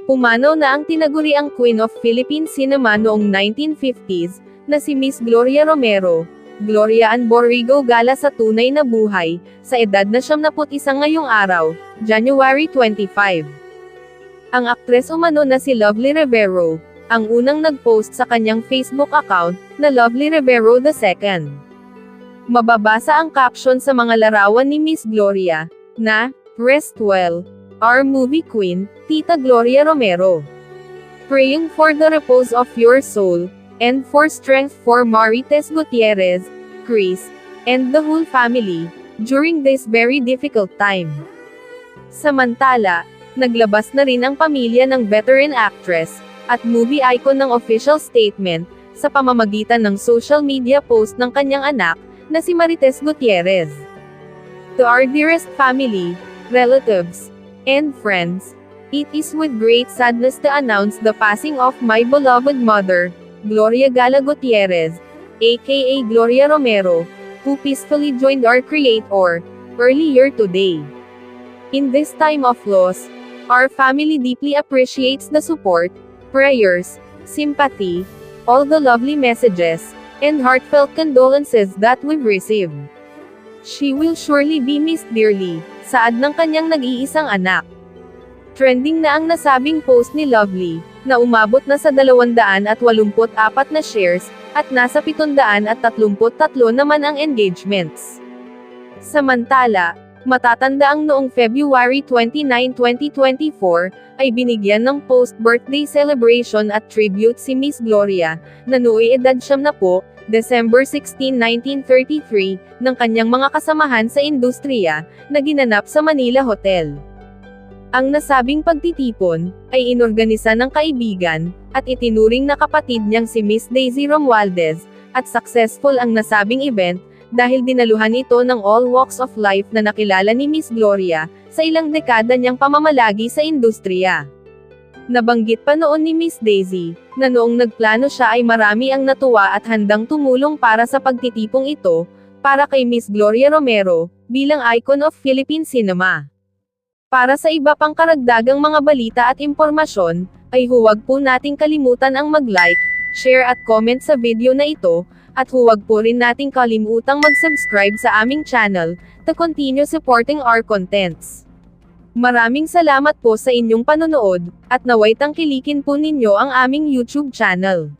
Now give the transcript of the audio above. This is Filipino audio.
Pumanaw na ang tinaguriang Queen of Philippine Cinema noong 1950s, na si Miss Gloria Romero, Gloria Ann Borrego Gala sa tunay na buhay, sa edad na 71 ngayong araw, January 25. Ang aktres umano na si Lovely Rivero, ang unang nag-post sa kanyang Facebook account, na Lovely Rivero II. Mababasa ang caption sa mga larawan ni Miss Gloria, na, "Rest well, our movie queen, Tita Gloria Romero. Praying for the repose of your soul, and for strength for Marites Gutierrez, Chris, and the whole family, during this very difficult time." Samantala, naglabas na rin ang pamilya ng veteran actress, at movie icon ng official statement, sa pamamagitan ng social media post ng kanyang anak, na si Marites Gutierrez. To our dearest family, relatives, and friends, it is with great sadness to announce the passing of my beloved mother, Gloria Gala Gutierrez, aka Gloria Romero, who peacefully joined our Creator, earlier today. In this time of loss, our family deeply appreciates the support, prayers, sympathy, all the lovely messages, and heartfelt condolences that we've received. She will surely be missed dearly, saad ng kanyang nag-iisang anak. Trending na ang nasabing post ni Lovely, na umabot na sa 284 na shares, at nasa 733 naman ang engagements. Samantala, matatanda ang noong February 29, 2024, ay binigyan ng post-birthday celebration at tribute si Miss Gloria, na nooy edad 70, December 16, 1933, ng kanyang mga kasamahan sa industriya, na ginanap sa Manila Hotel. Ang nasabing pagtitipon, ay inorganisa ng kaibigan, at itinuring na kapatid niyang si Miss Daisy Romualdez, at successful ang nasabing event, dahil dinaluhan ito ng all walks of life na nakilala ni Miss Gloria, sa ilang dekada niyang pamamalagi sa industriya. Nabanggit pa noon ni Miss Daisy, na noong nagplano siya ay marami ang natuwa at handang tumulong para sa pagtitipong ito, para kay Miss Gloria Romero, bilang icon of Philippine cinema. Para sa iba pang karagdagang mga balita at impormasyon, ay huwag po nating kalimutan ang mag-like, share at comment sa video na ito, at huwag po rin nating kalimutang mag-subscribe sa aming channel, to continue supporting our contents. Maraming salamat po sa inyong panonood, at naway tangkilikin po ninyo ang aming YouTube channel.